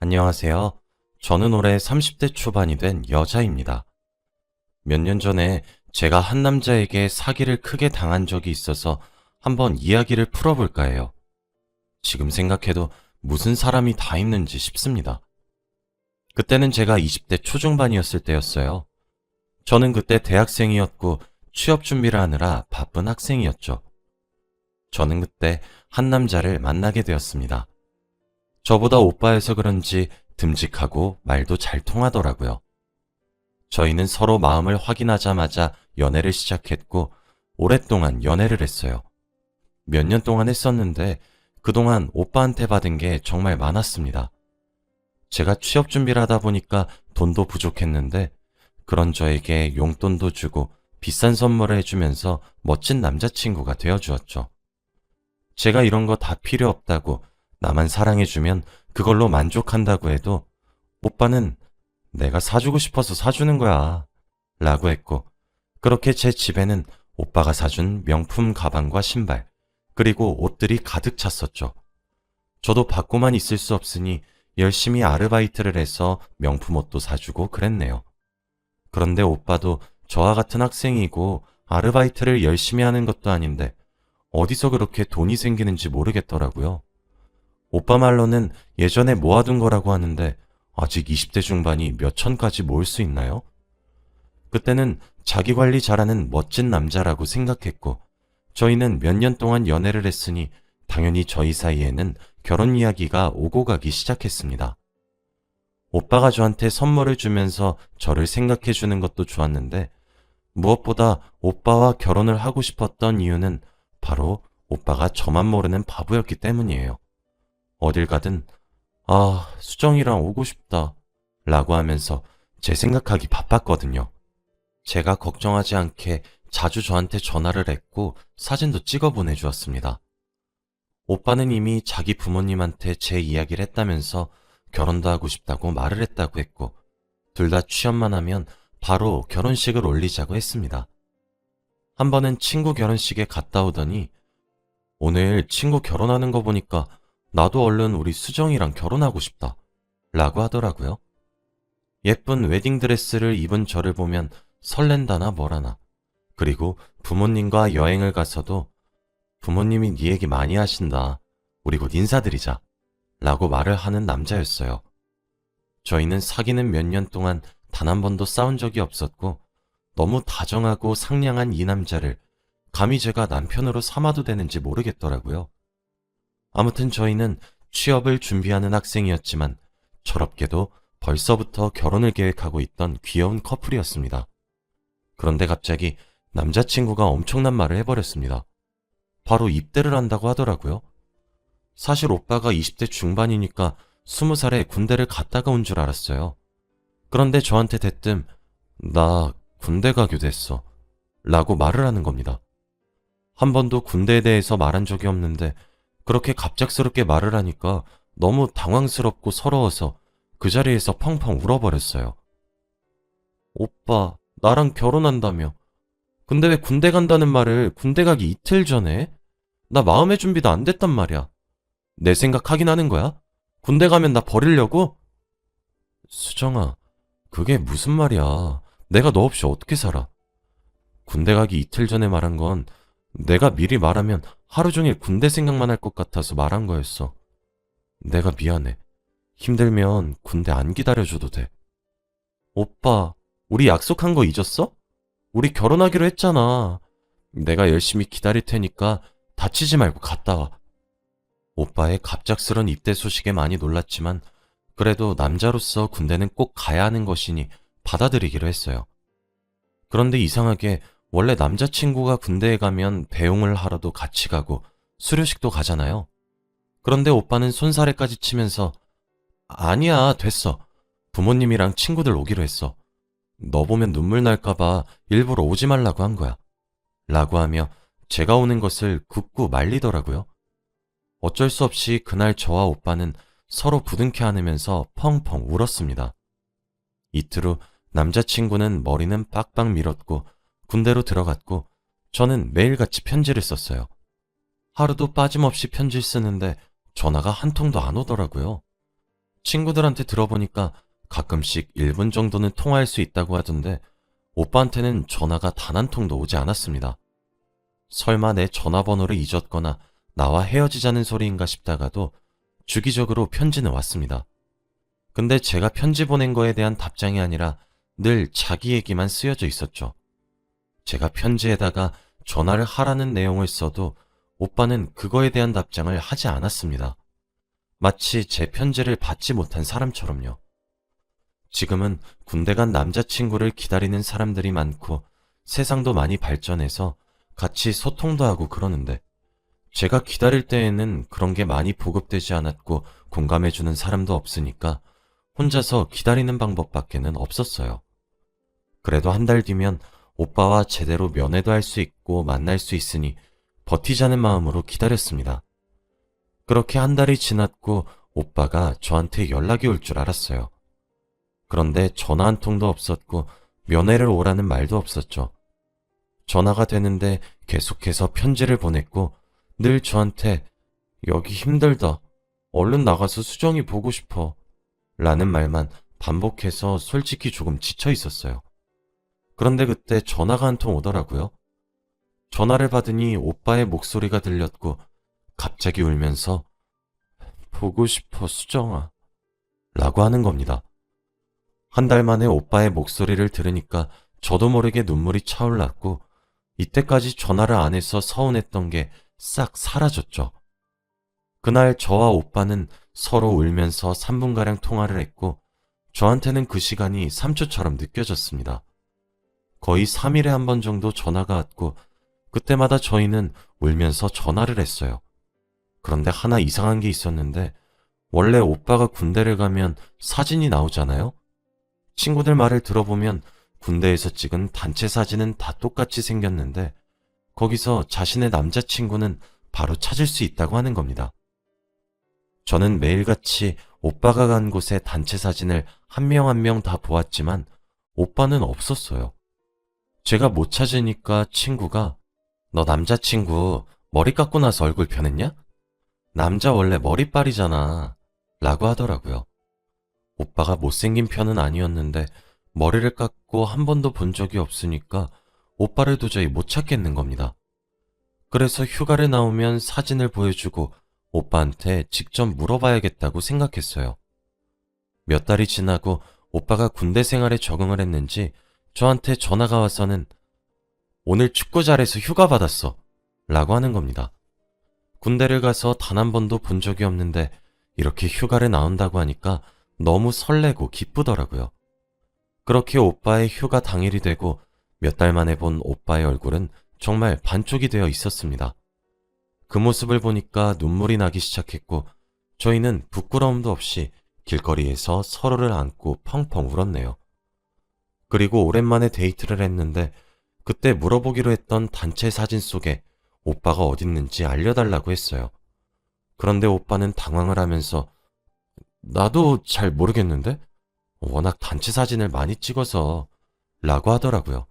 안녕하세요. 저는 올해 30대 초반이 된 여자입니다. 몇 년 전에 제가 한 남자에게 사기를 크게 당한 적이 있어서 한번 이야기를 풀어볼까 해요. 지금 생각해도 무슨 사람이 다 있는지 싶습니다. 그때는 제가 20대 초중반이었을 때였어요. 저는 그때 대학생이었고 취업 준비를 하느라 바쁜 학생이었죠. 저는 그때 한 남자를 만나게 되었습니다. 저보다 오빠여서 그런지 듬직하고 말도 잘 통하더라고요. 저희는 서로 마음을 확인하자마자 연애를 시작했고 오랫동안 연애를 했어요. 몇 년 동안 했었는데 그동안 오빠한테 받은 게 정말 많았습니다. 제가 취업 준비를 하다 보니까 돈도 부족했는데 그런 저에게 용돈도 주고 비싼 선물을 해주면서 멋진 남자친구가 되어주었죠. 제가 이런 거 다 필요 없다고 나만 사랑해주면 그걸로 만족한다고 해도 오빠는 내가 사주고 싶어서 사주는 거야 라고 했고, 그렇게 제 집에는 오빠가 사준 명품 가방과 신발 그리고 옷들이 가득 찼었죠. 저도 받고만 있을 수 없으니 열심히 아르바이트를 해서 명품 옷도 사주고 그랬네요. 그런데 오빠도 저와 같은 학생이고 아르바이트를 열심히 하는 것도 아닌데 어디서 그렇게 돈이 생기는지 모르겠더라고요. 오빠 말로는 예전에 모아둔 거라고 하는데 아직 20대 중반이 몇 천까지 모을 수 있나요? 그때는 자기 관리 잘하는 멋진 남자라고 생각했고 저희는 몇 년 동안 연애를 했으니 당연히 저희 사이에는 결혼 이야기가 오고 가기 시작했습니다. 오빠가 저한테 선물을 주면서 저를 생각해 주는 것도 좋았는데 무엇보다 오빠와 결혼을 하고 싶었던 이유는 바로 오빠가 저만 모르는 바보였기 때문이에요. 어딜 가든 수정이랑 오고 싶다 라고 하면서 제 생각하기 바빴거든요. 제가 걱정하지 않게 자주 저한테 전화를 했고 사진도 찍어 보내주었습니다. 오빠는 이미 자기 부모님한테 제 이야기를 했다면서 결혼도 하고 싶다고 말을 했다고 했고 둘 다 취업만 하면 바로 결혼식을 올리자고 했습니다. 한 번은 친구 결혼식에 갔다 오더니 오늘 친구 결혼하는 거 보니까 나도 얼른 우리 수정이랑 결혼하고 싶다 라고 하더라고요. 예쁜 웨딩드레스를 입은 저를 보면 설렌다나 뭐라나. 그리고 부모님과 여행을 가서도 부모님이 네 얘기 많이 하신다. 우리 곧 인사드리자 라고 말을 하는 남자였어요. 저희는 사귀는 몇 년 동안 단 한 번도 싸운 적이 없었고 너무 다정하고 상냥한 이 남자를 감히 제가 남편으로 삼아도 되는지 모르겠더라고요. 아무튼 저희는 취업을 준비하는 학생이었지만 철없게도 벌써부터 결혼을 계획하고 있던 귀여운 커플이었습니다. 그런데 갑자기 남자친구가 엄청난 말을 해버렸습니다. 바로 입대를 한다고 하더라고요. 사실 오빠가 20대 중반이니까 20살에 군대를 갔다가 온 줄 알았어요. 그런데 저한테 대뜸 나 군대 가기로 됐어 라고 말을 하는 겁니다. 한 번도 군대에 대해서 말한 적이 없는데 그렇게 갑작스럽게 말을 하니까 너무 당황스럽고 서러워서 그 자리에서 펑펑 울어버렸어요. 오빠, 나랑 결혼한다며. 근데 왜 군대 간다는 말을 군대 가기 이틀 전에? 나 마음의 준비도 안 됐단 말이야. 내 생각 하긴 하는 거야? 군대 가면 나 버리려고? 수정아, 그게 무슨 말이야. 내가 너 없이 어떻게 살아? 군대 가기 이틀 전에 말한 건 내가 미리 말하면 하루 종일 군대 생각만 할 것 같아서 말한 거였어. 내가 미안해. 힘들면 군대 안 기다려줘도 돼. 오빠, 우리 약속한 거 잊었어? 우리 결혼하기로 했잖아. 내가 열심히 기다릴 테니까 다치지 말고 갔다 와. 오빠의 갑작스런 입대 소식에 많이 놀랐지만 그래도 남자로서 군대는 꼭 가야 하는 것이니 받아들이기로 했어요. 그런데 이상하게 원래 남자친구가 군대에 가면 배웅을 하러도 같이 가고 수료식도 가잖아요. 그런데 오빠는 손사래까지 치면서 아니야, 됐어. 부모님이랑 친구들 오기로 했어. 너 보면 눈물 날까봐 일부러 오지 말라고 한 거야. 라고 하며 제가 오는 것을 굳고 말리더라고요. 어쩔 수 없이 그날 저와 오빠는 서로 부둥켜 안으면서 펑펑 울었습니다. 이틀 후 남자친구는 머리는 빡빡 밀었고 군대로 들어갔고 저는 매일같이 편지를 썼어요. 하루도 빠짐없이 편지를 쓰는데 전화가 한 통도 안 오더라고요. 친구들한테 들어보니까 가끔씩 1분 정도는 통화할 수 있다고 하던데 오빠한테는 전화가 단 한 통도 오지 않았습니다. 설마 내 전화번호를 잊었거나 나와 헤어지자는 소리인가 싶다가도 주기적으로 편지는 왔습니다. 근데 제가 편지 보낸 거에 대한 답장이 아니라 늘 자기 얘기만 쓰여져 있었죠. 제가 편지에다가 전화를 하라는 내용을 써도 오빠는 그거에 대한 답장을 하지 않았습니다. 마치 제 편지를 받지 못한 사람처럼요. 지금은 군대 간 남자친구를 기다리는 사람들이 많고 세상도 많이 발전해서 같이 소통도 하고 그러는데 제가 기다릴 때에는 그런 게 많이 보급되지 않았고 공감해주는 사람도 없으니까 혼자서 기다리는 방법밖에는 없었어요. 그래도 한 달 뒤면 오빠와 제대로 면회도 할 수 있고 만날 수 있으니 버티자는 마음으로 기다렸습니다. 그렇게 한 달이 지났고 오빠가 저한테 연락이 올 줄 알았어요. 그런데 전화 한 통도 없었고 면회를 오라는 말도 없었죠. 전화가 되는데 계속해서 편지를 보냈고 늘 저한테 여기 힘들다. 얼른 나가서 수정이 보고 싶어. 라는 말만 반복해서 솔직히 조금 지쳐 있었어요. 그런데 그때 전화가 한 통 오더라고요. 전화를 받으니 오빠의 목소리가 들렸고 갑자기 울면서 보고 싶어 수정아 라고 하는 겁니다. 한 달 만에 오빠의 목소리를 들으니까 저도 모르게 눈물이 차올랐고 이때까지 전화를 안 해서 서운했던 게 싹 사라졌죠. 그날 저와 오빠는 서로 울면서 3분가량 통화를 했고 저한테는 그 시간이 3초처럼 느껴졌습니다. 거의 3일에 한 번 정도 전화가 왔고 그때마다 저희는 울면서 전화를 했어요. 그런데 하나 이상한 게 있었는데 원래 오빠가 군대를 가면 사진이 나오잖아요? 친구들 말을 들어보면 군대에서 찍은 단체 사진은 다 똑같이 생겼는데 거기서 자신의 남자친구는 바로 찾을 수 있다고 하는 겁니다. 저는 매일같이 오빠가 간 곳의 단체 사진을 한 명 한 명 다 보았지만 오빠는 없었어요. 제가 못 찾으니까 친구가 너 남자친구 머리 깎고 나서 얼굴 변했냐? 남자 원래 머리빨이잖아 라고 하더라고요. 오빠가 못생긴 편은 아니었는데 머리를 깎고 한 번도 본 적이 없으니까 오빠를 도저히 못 찾겠는 겁니다. 그래서 휴가를 나오면 사진을 보여주고 오빠한테 직접 물어봐야겠다고 생각했어요. 몇 달이 지나고 오빠가 군대 생활에 적응을 했는지 저한테 전화가 와서는 오늘 축구 잘해서 휴가 받았어 라고 하는 겁니다. 군대를 가서 단 한 번도 본 적이 없는데 이렇게 휴가를 나온다고 하니까 너무 설레고 기쁘더라고요. 그렇게 오빠의 휴가 당일이 되고 몇 달 만에 본 오빠의 얼굴은 정말 반쪽이 되어 있었습니다. 그 모습을 보니까 눈물이 나기 시작했고 저희는 부끄러움도 없이 길거리에서 서로를 안고 펑펑 울었네요. 그리고 오랜만에 데이트를 했는데 그때 물어보기로 했던 단체 사진 속에 오빠가 어딨는지 알려달라고 했어요. 그런데 오빠는 당황을 하면서 나도 잘 모르겠는데? 워낙 단체 사진을 많이 찍어서 라고 하더라고요.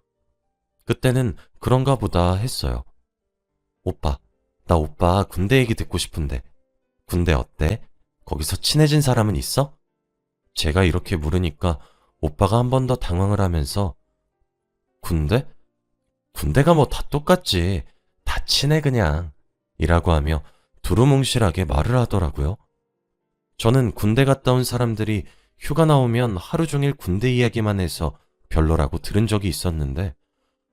그때는 그런가 보다 했어요. 오빠, 나 오빠 군대 얘기 듣고 싶은데 군대 어때? 거기서 친해진 사람은 있어? 제가 이렇게 물으니까 오빠가 한 번 더 당황을 하면서 군대? 군대가 뭐 다 똑같지. 다 친해 그냥 이라고 하며 두루뭉실하게 말을 하더라고요. 저는 군대 갔다 온 사람들이 휴가 나오면 하루 종일 군대 이야기만 해서 별로라고 들은 적이 있었는데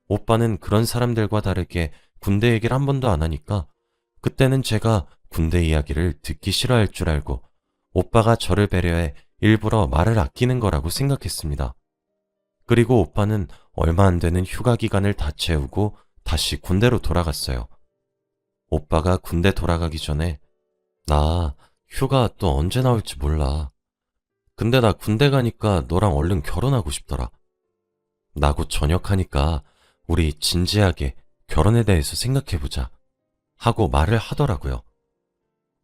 오빠는 그런 사람들과 다르게 군대 얘기를 한 번도 안 하니까 그때는 제가 군대 이야기를 듣기 싫어할 줄 알고 오빠가 저를 배려해 일부러 말을 아끼는 거라고 생각했습니다. 그리고 오빠는 얼마 안 되는 휴가 기간을 다 채우고 다시 군대로 돌아갔어요. 오빠가 군대 돌아가기 전에 나 휴가 또 언제 나올지 몰라. 근데 나 군대 가니까 너랑 얼른 결혼하고 싶더라. 나 곧 전역하니까 우리 진지하게 결혼에 대해서 생각해보자 하고 말을 하더라고요.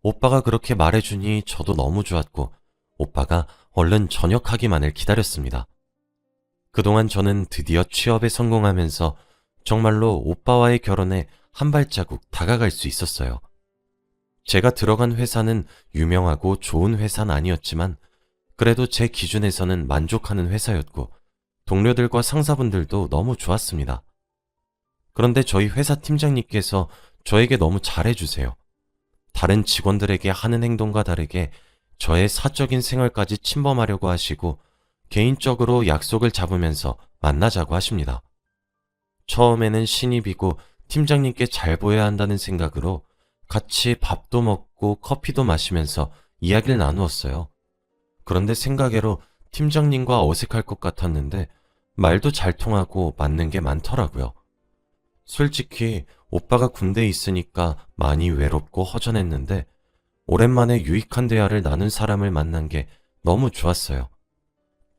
오빠가 그렇게 말해주니 저도 너무 좋았고 오빠가 얼른 전역하기만을 기다렸습니다. 그동안 저는 드디어 취업에 성공하면서 정말로 오빠와의 결혼에 한 발자국 다가갈 수 있었어요. 제가 들어간 회사는 유명하고 좋은 회사는 아니었지만 그래도 제 기준에서는 만족하는 회사였고 동료들과 상사분들도 너무 좋았습니다. 그런데 저희 회사 팀장님께서 저에게 너무 잘해주세요. 다른 직원들에게 하는 행동과 다르게 저의 사적인 생활까지 침범하려고 하시고 개인적으로 약속을 잡으면서 만나자고 하십니다. 처음에는 신입이고 팀장님께 잘 보여야 한다는 생각으로 같이 밥도 먹고 커피도 마시면서 이야기를 나누었어요. 그런데 생각외로 팀장님과 어색할 것 같았는데 말도 잘 통하고 맞는 게 많더라고요. 솔직히 오빠가 군대에 있으니까 많이 외롭고 허전했는데 오랜만에 유익한 대화를 나눈 사람을 만난 게 너무 좋았어요.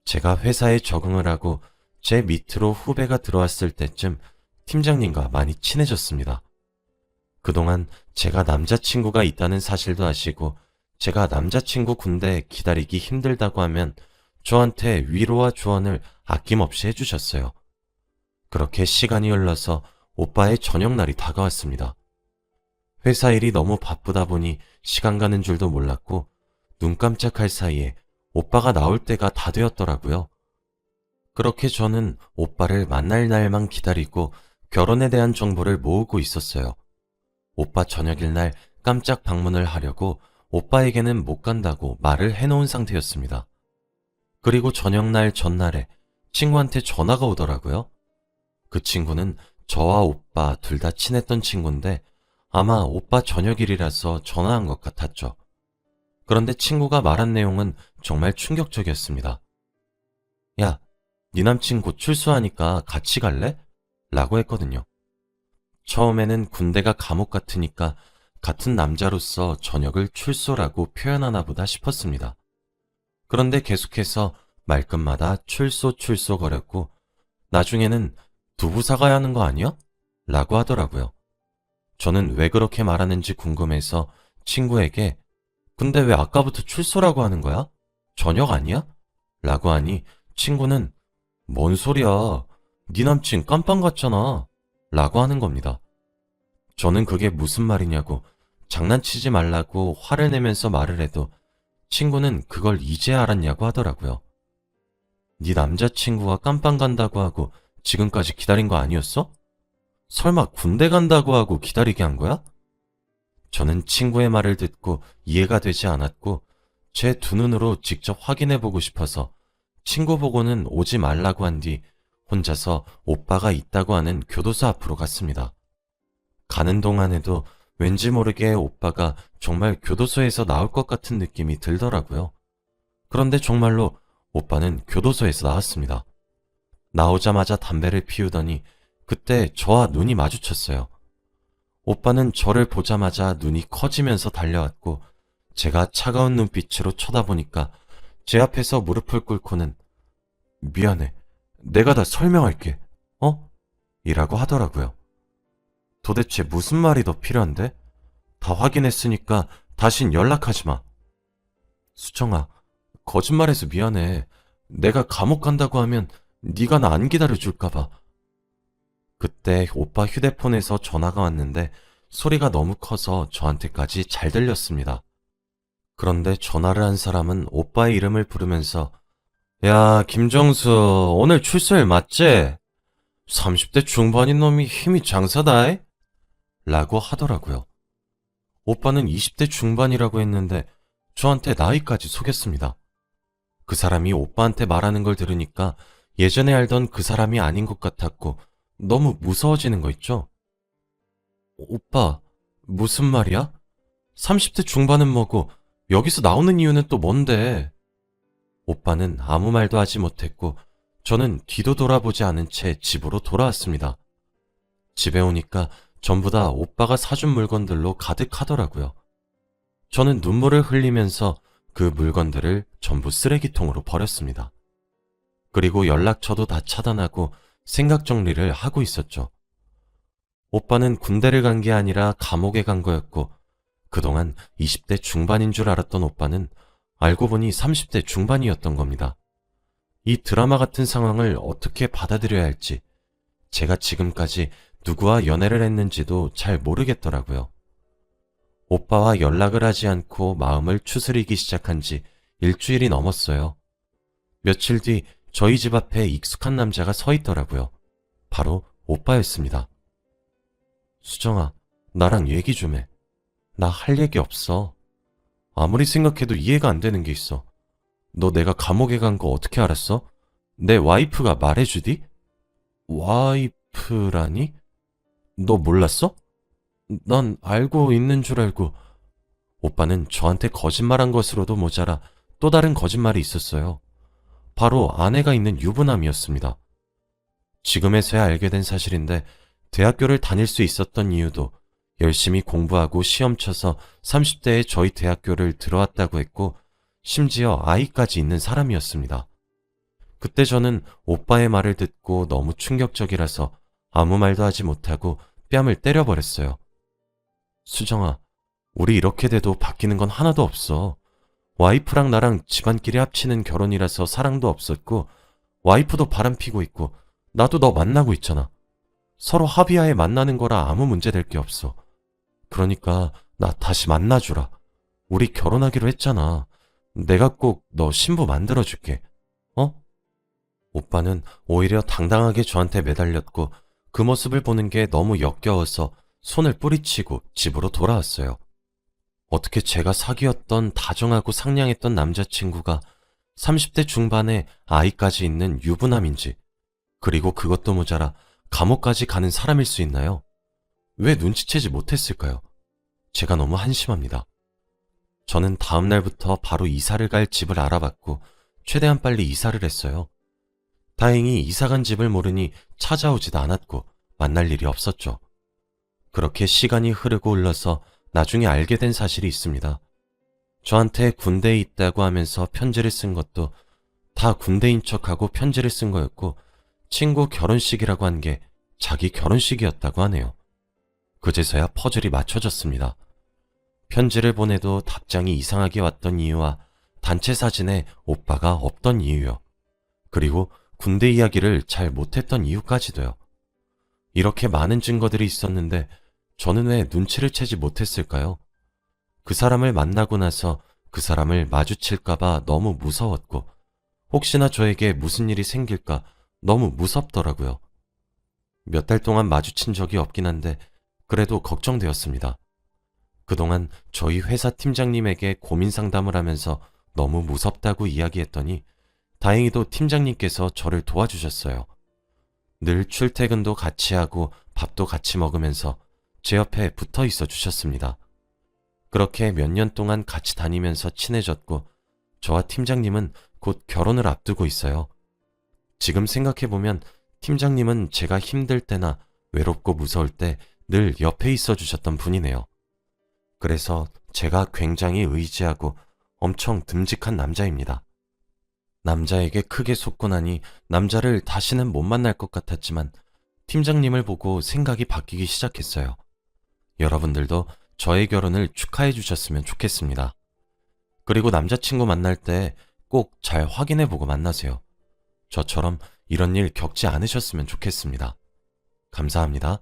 제가 회사에 적응을 하고 제 밑으로 후배가 들어왔을 때쯤 팀장님과 많이 친해졌습니다. 그동안 제가 남자친구가 있다는 사실도 아시고 제가 남자친구 군대 기다리기 힘들다고 하면 저한테 위로와 조언을 아낌없이 해주셨어요. 그렇게 시간이 흘러서 오빠의 저녁날이 다가왔습니다. 회사 일이 너무 바쁘다 보니 시간 가는 줄도 몰랐고 눈 깜짝할 사이에 오빠가 나올 때가 다 되었더라고요. 그렇게 저는 오빠를 만날 날만 기다리고 결혼에 대한 정보를 모으고 있었어요. 오빠 저녁일 날 깜짝 방문을 하려고 오빠에게는 못 간다고 말을 해놓은 상태였습니다. 그리고 저녁날 전날에 친구한테 전화가 오더라고요. 그 친구는 저와 오빠 둘 다 친했던 친구인데 아마 오빠 저녁일이라서 전화한 것 같았죠. 그런데 친구가 말한 내용은 정말 충격적이었습니다. 야, 네 남친 곧 출소하니까 같이 갈래? 라고 했거든요. 처음에는 군대가 감옥 같으니까 같은 남자로서 저녁을 출소라고 표현하나 보다 싶었습니다. 그런데 계속해서 말끝마다 출소 거렸고 나중에는 두부 사가야 하는 거 아니야? 라고 하더라고요. 저는 왜 그렇게 말하는지 궁금해서 친구에게 근데 왜 아까부터 출소라고 하는 거야? 저녁 아니야? 라고 하니 친구는 뭔 소리야? 네 남친 깜빵 갔잖아. 라고 하는 겁니다. 저는 그게 무슨 말이냐고 장난치지 말라고 화를 내면서 말을 해도 친구는 그걸 이제 알았냐고 하더라고요. 네 남자친구가 깜빵 간다고 하고 지금까지 기다린 거 아니었어? 설마 군대 간다고 하고 기다리게 한 거야? 저는 친구의 말을 듣고 이해가 되지 않았고 제 두 눈으로 직접 확인해 보고 싶어서 친구 보고는 오지 말라고 한 뒤 혼자서 오빠가 있다고 하는 교도소 앞으로 갔습니다. 가는 동안에도 왠지 모르게 오빠가 정말 교도소에서 나올 것 같은 느낌이 들더라고요. 그런데 정말로 오빠는 교도소에서 나왔습니다. 나오자마자 담배를 피우더니 그때 저와 눈이 마주쳤어요. 오빠는 저를 보자마자 눈이 커지면서 달려왔고 제가 차가운 눈빛으로 쳐다보니까 제 앞에서 무릎을 꿇고는 미안해. 내가 다 설명할게. 어? 이라고 하더라고요. 도대체 무슨 말이 더 필요한데? 다 확인했으니까 다신 연락하지 마. 수정아, 거짓말해서 미안해. 내가 감옥 간다고 하면 네가 나 안 기다려줄까 봐. 그때 오빠 휴대폰에서 전화가 왔는데 소리가 너무 커서 저한테까지 잘 들렸습니다. 그런데 전화를 한 사람은 오빠의 이름을 부르면서 야, 김정수, 오늘 출소일 맞지? 30대 중반인 놈이 힘이 장사다이? 라고 하더라고요. 오빠는 20대 중반이라고 했는데 저한테 나이까지 속였습니다. 그 사람이 오빠한테 말하는 걸 들으니까 예전에 알던 그 사람이 아닌 것 같았고 너무 무서워지는 거 있죠? 오빠, 무슨 말이야? 30대 중반은 뭐고 여기서 나오는 이유는 또 뭔데? 오빠는 아무 말도 하지 못했고 저는 뒤도 돌아보지 않은 채 집으로 돌아왔습니다. 집에 오니까 전부 다 오빠가 사준 물건들로 가득하더라고요. 저는 눈물을 흘리면서 그 물건들을 전부 쓰레기통으로 버렸습니다. 그리고 연락처도 다 차단하고 생각 정리를 하고 있었죠. 오빠는 군대를 간 게 아니라 감옥에 간 거였고 그동안 20대 중반인 줄 알았던 오빠는 알고 보니 30대 중반이었던 겁니다. 이 드라마 같은 상황을 어떻게 받아들여야 할지 제가 지금까지 누구와 연애를 했는지도 잘 모르겠더라고요. 오빠와 연락을 하지 않고 마음을 추스리기 시작한 지 일주일이 넘었어요. 며칠 뒤 저희 집 앞에 익숙한 남자가 서 있더라고요. 바로 오빠였습니다. 수정아, 나랑 얘기 좀 해. 나 할 얘기 없어. 아무리 생각해도 이해가 안 되는 게 있어. 너 내가 감옥에 간 거 어떻게 알았어? 내 와이프가 말해주디? 와이프라니? 너 몰랐어? 난 알고 있는 줄 알고. 오빠는 저한테 거짓말한 것으로도 모자라 또 다른 거짓말이 있었어요. 바로 아내가 있는 유부남이었습니다. 지금에서야 알게 된 사실인데 대학교를 다닐 수 있었던 이유도 열심히 공부하고 시험 쳐서 30대에 저희 대학교를 들어왔다고 했고 심지어 아이까지 있는 사람이었습니다. 그때 저는 오빠의 말을 듣고 너무 충격적이라서 아무 말도 하지 못하고 뺨을 때려버렸어요. 수정아, 우리 이렇게 돼도 바뀌는 건 하나도 없어. 와이프랑 나랑 집안끼리 합치는 결혼이라서 사랑도 없었고 와이프도 바람피고 있고 나도 너 만나고 있잖아. 서로 합의하에 만나는 거라 아무 문제 될 게 없어. 그러니까 나 다시 만나주라. 우리 결혼하기로 했잖아. 내가 꼭 너 신부 만들어줄게. 어? 오빠는 오히려 당당하게 저한테 매달렸고 그 모습을 보는 게 너무 역겨워서 손을 뿌리치고 집으로 돌아왔어요. 어떻게 제가 사귀었던 다정하고 상냥했던 남자친구가 30대 중반에 아이까지 있는 유부남인지, 그리고 그것도 모자라 감옥까지 가는 사람일 수 있나요? 왜 눈치채지 못했을까요? 제가 너무 한심합니다. 저는 다음 날부터 바로 이사를 갈 집을 알아봤고 최대한 빨리 이사를 했어요. 다행히 이사간 집을 모르니 찾아오지도 않았고 만날 일이 없었죠. 그렇게 시간이 흐르고 흘러서 나중에 알게 된 사실이 있습니다. 저한테 군대에 있다고 하면서 편지를 쓴 것도 다 군대인 척하고 편지를 쓴 거였고 친구 결혼식이라고 한 게 자기 결혼식이었다고 하네요. 그제서야 퍼즐이 맞춰졌습니다. 편지를 보내도 답장이 이상하게 왔던 이유와 단체 사진에 오빠가 없던 이유요. 그리고 군대 이야기를 잘 못했던 이유까지도요. 이렇게 많은 증거들이 있었는데 저는 왜 눈치를 채지 못했을까요? 그 사람을 만나고 나서 그 사람을 마주칠까봐 너무 무서웠고 혹시나 저에게 무슨 일이 생길까 너무 무섭더라고요. 몇 달 동안 마주친 적이 없긴 한데 그래도 걱정되었습니다. 그동안 저희 회사 팀장님에게 고민 상담을 하면서 너무 무섭다고 이야기했더니 다행히도 팀장님께서 저를 도와주셨어요. 늘 출퇴근도 같이 하고 밥도 같이 먹으면서 제 옆에 붙어 있어 주셨습니다. 그렇게 몇 년 동안 같이 다니면서 친해졌고 저와 팀장님은 곧 결혼을 앞두고 있어요. 지금 생각해보면 팀장님은 제가 힘들 때나 외롭고 무서울 때 늘 옆에 있어 주셨던 분이네요. 그래서 제가 굉장히 의지하고 엄청 듬직한 남자입니다. 남자에게 크게 속고 나니 남자를 다시는 못 만날 것 같았지만 팀장님을 보고 생각이 바뀌기 시작했어요. 여러분들도 저의 결혼을 축하해 주셨으면 좋겠습니다. 그리고 남자친구 만날 때 꼭 잘 확인해 보고 만나세요. 저처럼 이런 일 겪지 않으셨으면 좋겠습니다. 감사합니다.